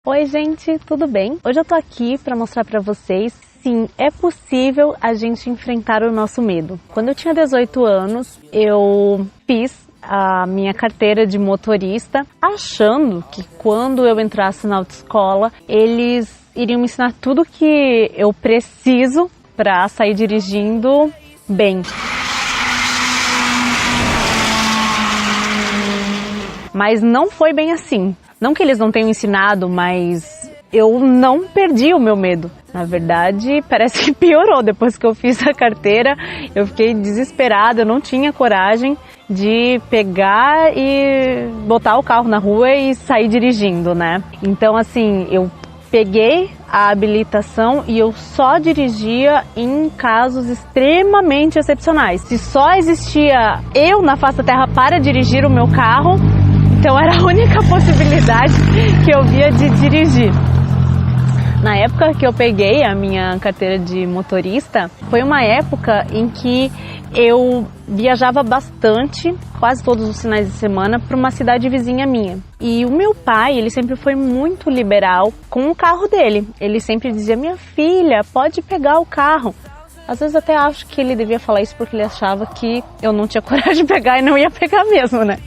Oi gente, tudo bem? Hoje eu tô aqui para mostrar para vocês, sim, é possível a gente enfrentar o nosso medo. Quando eu tinha 18 anos, eu fiz a minha carteira de motorista, achando que quando eu entrasse na autoescola, eles iriam me ensinar tudo que eu preciso para sair dirigindo bem. Mas não foi bem assim. Não que eles não tenham ensinado, mas eu não perdi o meu medo. Na verdade, parece que piorou. Depois que eu fiz a carteira, eu fiquei desesperada, eu não tinha coragem de pegar e botar o carro na rua e sair dirigindo, né? Então, assim, eu peguei a habilitação e eu só dirigia em casos extremamente excepcionais. Se só existia eu na face da terra para dirigir o meu carro, então era a única possibilidade que eu via de dirigir. Na época que eu peguei a minha carteira de motorista, foi uma época em que eu viajava bastante, quase todos os finais de semana, para uma cidade vizinha minha. E o meu pai, ele sempre foi muito liberal com o carro dele. Ele sempre dizia, minha filha, pode pegar o carro. Às vezes até acho que ele devia falar isso porque ele achava que eu não tinha coragem de pegar e não ia pegar mesmo, né?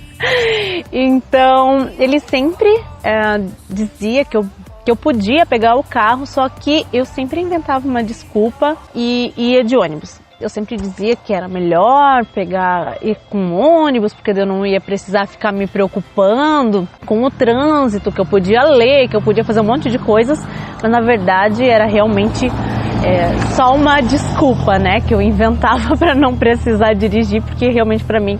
Então, ele sempre dizia que eu podia pegar o carro, só que eu sempre inventava uma desculpa e ia de ônibus. Eu sempre dizia que era melhor ir com ônibus, porque eu não ia precisar ficar me preocupando com o trânsito, que eu podia ler, que eu podia fazer um monte de coisas, mas na verdade era realmente só uma desculpa, né, que eu inventava para não precisar dirigir, porque realmente para mim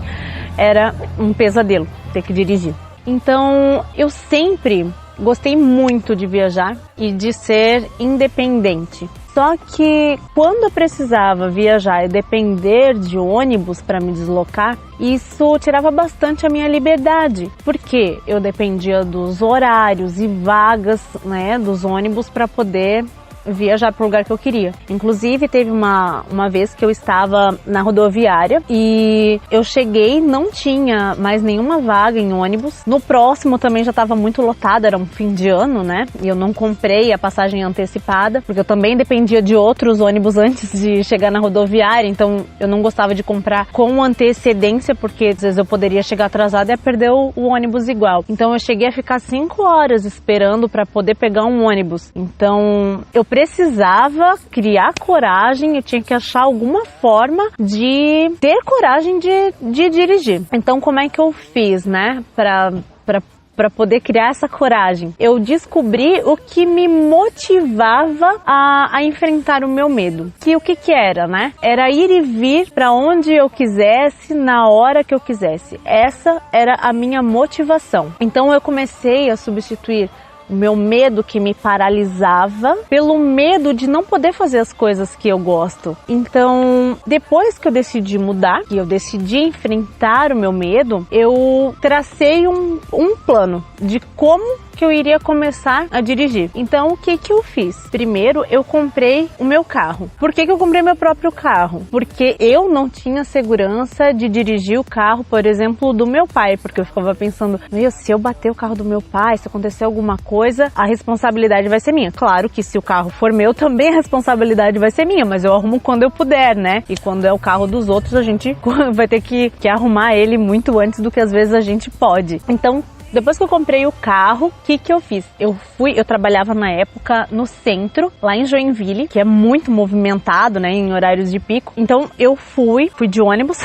era um pesadelo ter que dirigir. Então eu sempre gostei muito de viajar e de ser independente. Só que quando eu precisava viajar e depender de ônibus para me deslocar, isso tirava bastante a minha liberdade, porque eu dependia dos horários e vagas, né, dos ônibus para poder viajar para o lugar que eu queria. Inclusive teve uma vez que eu estava na rodoviária e eu cheguei, não tinha mais nenhuma vaga em ônibus. No próximo também já estava muito lotado, era um fim de ano, né? E eu não comprei a passagem antecipada, porque eu também dependia de outros ônibus antes de chegar na rodoviária, então eu não gostava de comprar com antecedência, porque às vezes eu poderia chegar atrasada e ia perder o ônibus igual. Então eu cheguei a ficar 5 horas esperando para poder pegar um ônibus. Então eu precisava criar coragem, eu tinha que achar alguma forma de ter coragem de dirigir. Então como é que eu fiz, né, para poder criar essa coragem? Eu descobri o que me motivava a enfrentar o meu medo. O que era, né? Era ir e vir para onde eu quisesse, na hora que eu quisesse. Essa era a minha motivação. Então eu comecei a substituir o meu medo que me paralisava pelo medo de não poder fazer as coisas que eu gosto. Então, depois que eu decidi mudar, que eu decidi enfrentar o meu medo, eu tracei um plano de como que eu iria começar a dirigir. Então, o que eu fiz? Primeiro, eu comprei o meu carro. Por que eu comprei meu próprio carro? Porque eu não tinha segurança de dirigir o carro, por exemplo, do meu pai, porque eu ficava pensando, se eu bater o carro do meu pai, se acontecer alguma coisa, a responsabilidade vai ser minha. Claro que se o carro for meu, também a responsabilidade vai ser minha, mas eu arrumo quando eu puder, né? E quando é o carro dos outros, a gente vai ter que arrumar ele muito antes do que às vezes a gente pode. Então, depois que eu comprei o carro, o que eu fiz? Eu trabalhava na época no centro, lá em Joinville, que é muito movimentado, né, em horários de pico. Então eu fui de ônibus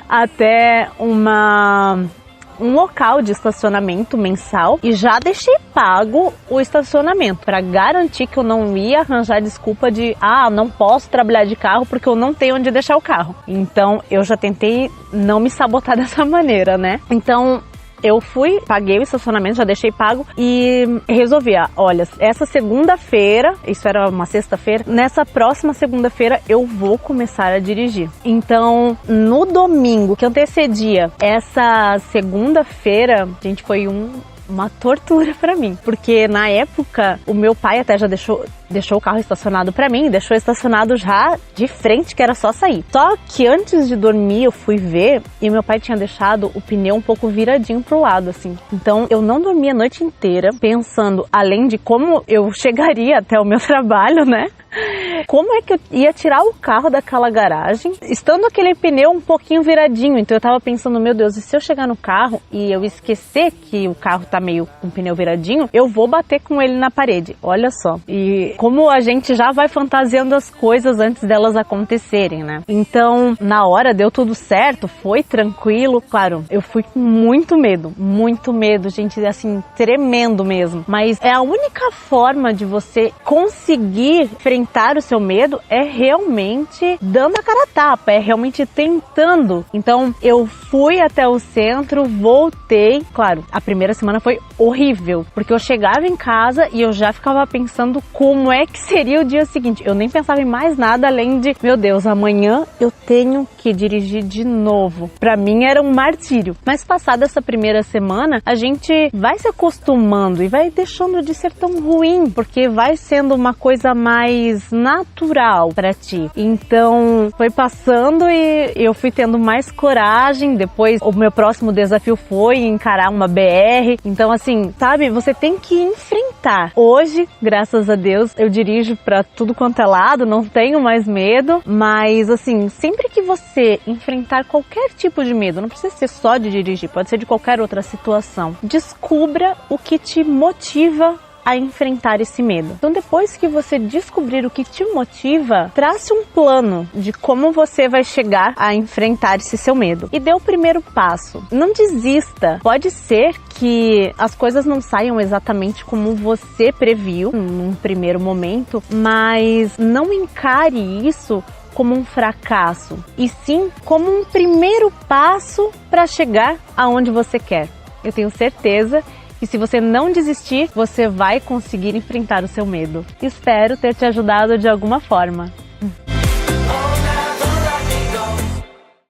até um local de estacionamento mensal e já deixei pago o estacionamento para garantir que eu não ia arranjar desculpa de não posso trabalhar de carro porque eu não tenho onde deixar o carro. Então eu já tentei não me sabotar dessa maneira, né? Então eu paguei o estacionamento, já deixei pago e resolvi, olha, essa segunda-feira, isso era uma sexta-feira, nessa próxima segunda-feira eu vou começar a dirigir. Então, no domingo que antecedia essa segunda-feira, a gente foi uma tortura pra mim, porque na época o meu pai até já deixou o carro estacionado pra mim, deixou estacionado já de frente, que era só sair. Só que antes de dormir eu fui ver e meu pai tinha deixado o pneu um pouco viradinho pro lado, assim. Então eu não dormi a noite inteira pensando, além de como eu chegaria até o meu trabalho, né? Como é que eu ia tirar o carro daquela garagem, estando aquele pneu um pouquinho viradinho. Então eu tava pensando, meu Deus, e se eu chegar no carro e eu esquecer que o carro tá meio com o pneu viradinho, eu vou bater com ele na parede, olha só. E como a gente já vai fantasiando as coisas antes delas acontecerem, né? Então, na hora deu tudo certo, foi tranquilo. Claro, eu fui com muito medo, gente, assim, tremendo mesmo. Mas é a única forma de você conseguir enfrentar o seu medo é realmente dando a cara a tapa, é realmente tentando. Então, eu fui até o centro, voltei. Claro, a primeira semana foi horrível, porque eu chegava em casa e eu já ficava pensando como é que seria o dia seguinte. Eu nem pensava em mais nada além de, meu Deus, amanhã eu tenho que dirigir de novo. Pra mim era um martírio. Mas passada essa primeira semana, a gente vai se acostumando e vai deixando de ser tão ruim, porque vai sendo uma coisa mais natural pra ti. Então, foi passando e eu fui tendo mais coragem. Depois, o meu próximo desafio foi encarar uma BR. Então, assim, sabe, você tem que enfrentar. Hoje, graças a Deus, eu dirijo pra tudo quanto é lado, não tenho mais medo, mas, assim, sempre que você enfrentar qualquer tipo de medo, não precisa ser só de dirigir, pode ser de qualquer outra situação, descubra o que te motiva a enfrentar esse medo. Então, depois que você descobrir o que te motiva, trace um plano de como você vai chegar a enfrentar esse seu medo. E dê o primeiro passo. Não desista. Pode ser que as coisas não saiam exatamente como você previu num primeiro momento, mas não encare isso como um fracasso, e sim como um primeiro passo para chegar aonde você quer. Eu tenho certeza que se você não desistir, você vai conseguir enfrentar o seu medo. Espero ter te ajudado de alguma forma.